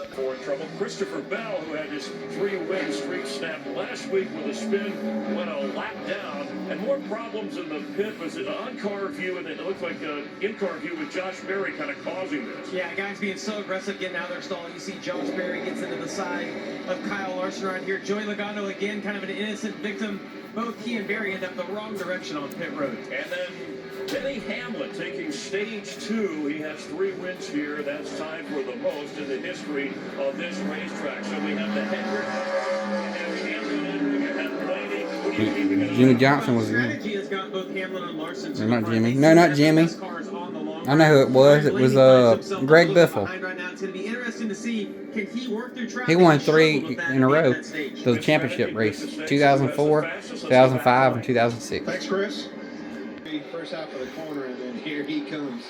For trouble, Christopher Bell, who had his 3-win streak snapped last week with a spin, went a lap down, and more problems in the pit. Was an on-car view, and it looked like an in-car view with Josh Berry kind of causing this. Yeah, guys being so aggressive getting out of their stall. You see Josh Berry gets into the side of Kyle Larson right here. Joey Logano again, kind of an innocent victim. Both he and Berry end up the wrong direction on pit road. And then Denny Hamlin taking stage 2. He has 3 wins here. That's tied for the most in the history of this racetrack. So we have the Hendrick, we have Hamlin, we have Blaney. Jimmy Johnson was there. Strategy has got both Hamlin and Larson to not Jimmy. No, not Jimmy. I know who it was. It was Greg Biffle. Right now. It's going to be interesting to see, can he work through traffic? He won 3 in a row. So the championship race, 2004, 2005, and 2006. Thanks, Chris. First half of the corner, and then here he comes.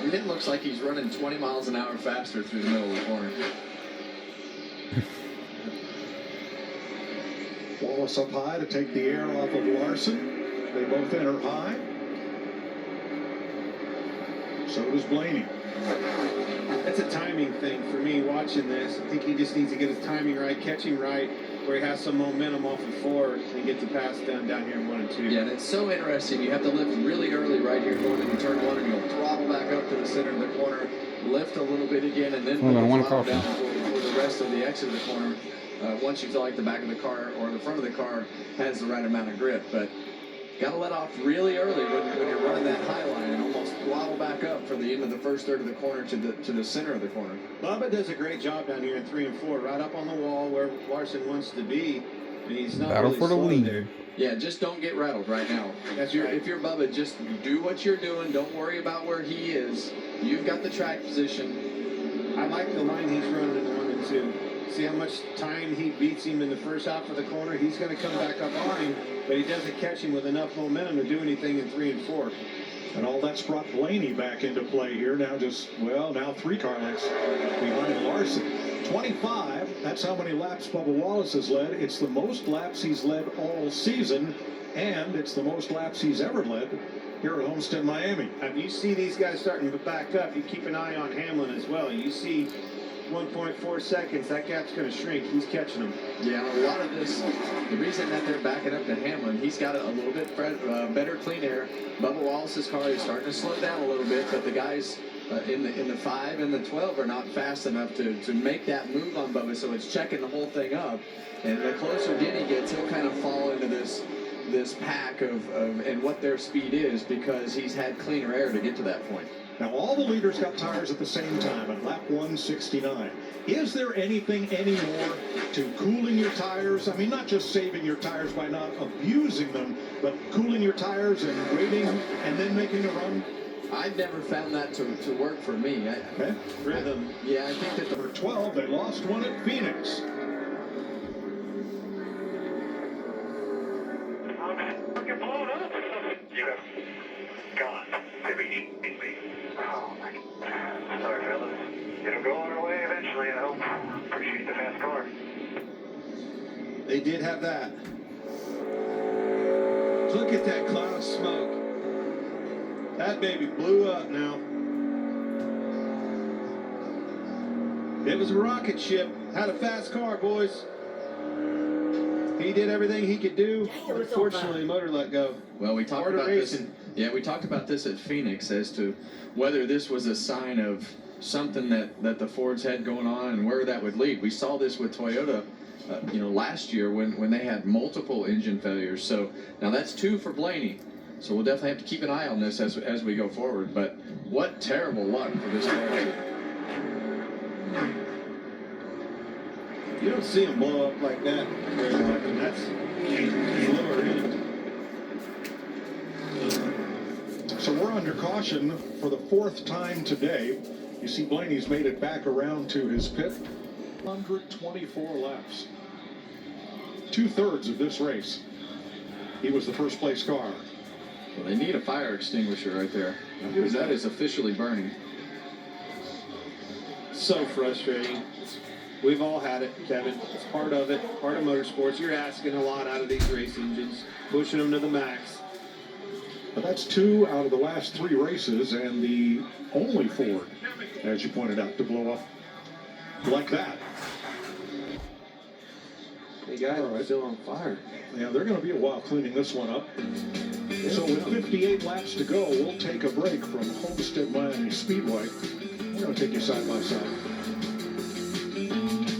It looks like he's running 20 miles an hour faster through the middle of the corner. Wallace up high to take the air off of Larson. They both enter high. So does Blaney. That's a timing thing for me watching this. I think he just needs to get his timing right, catching right, where he has some momentum off of 4 and get the pass done down here in 1 and 2. Yeah, and it's so interesting. You have to lift really early right here going into turn 1, and you'll throttle back up to the center of the corner, lift a little bit again, and then throttle down for the rest of the exit of the corner. Once you feel like the back of the car or the front of the car has the right amount of grip. But got to let off really early when you're running that high line and almost throttle back up for the end of the first third of the corner to the center of the corner. Bubba does a great job down here in 3 and 4, right up on the wall where Larson wants to be, and he's not Battle really for the slow lead there. Yeah, just don't get rattled right now. That's right. If you're Bubba, just do what you're doing. Don't worry about where he is. You've got the track position. I like the line he's running in 1 and 2. See how much time he beats him in the first half of the corner? He's going to come back up on him, but he doesn't catch him with enough momentum to do anything in 3 and 4. And all that's brought Blaney back into play here. Now now 3 car lengths behind Larson. 25, that's how many laps Bubba Wallace has led. It's the most laps he's led all season, and it's the most laps he's ever led here at Homestead, Miami. If you see these guys starting to back up, you keep an eye on Hamlin as well. You see 1.4 seconds, that gap's going to shrink. He's catching them. Yeah, a lot of this, the reason that they're backing up to Hamlin, he's got a little bit better clean air. Bubba Wallace's car is starting to slow down a little bit, but the guys in the 5 and the 12 are not fast enough to make that move on Bubba, so it's checking the whole thing up. And the closer Denny gets, he'll kind of fall into this pack of and what their speed is, because he's had cleaner air to get to that point. Now, all the leaders got tires at the same time at lap 169. Is there anything anymore to cooling your tires? I mean, not just saving your tires by not abusing them, but cooling your tires and waiting and then making a run? I've never found that to work for me. Okay. Rhythm. Yeah, I think that Number 12, they lost one at Phoenix. Fucking blown up. You have gone. Maybe me. Oh my God. Sorry, fellas. It'll go on our way eventually, I hope. Appreciate the fast car. They did have that. Look at that cloud of smoke. That baby blew up now. It was a rocket ship. Had a fast car, boys. He did everything he could do. Unfortunately, the motor let go. Well, we talked about this. Yeah, we talked about this at Phoenix as to whether this was a sign of something that the Fords had going on and where that would lead. We saw this with Toyota, last year when they had multiple engine failures. So now that's 2 for Blaney. So we'll definitely have to keep an eye on this as we go forward. But what terrible luck for this car. You don't see him blow up like that very often. That's lower end. So we're under caution for the 4th time today. You see Blaney's made it back around to his pit. 124 laps. 2/3 of this race. He was the first place car. Well, they need a fire extinguisher right there, because that is officially burning. So frustrating. We've all had it, Kevin. It's part of it, part of motorsports. You're asking a lot out of these race engines, pushing them to the max. But that's 2 out of the last 3 races, and the only Ford, as you pointed out, to blow up like that. Hey guys, are still on fire. Yeah, they're going to be a while cleaning this one up. So with 58 laps to go, we'll take a break from Homestead Miami Speedway. We're going to take you side by side.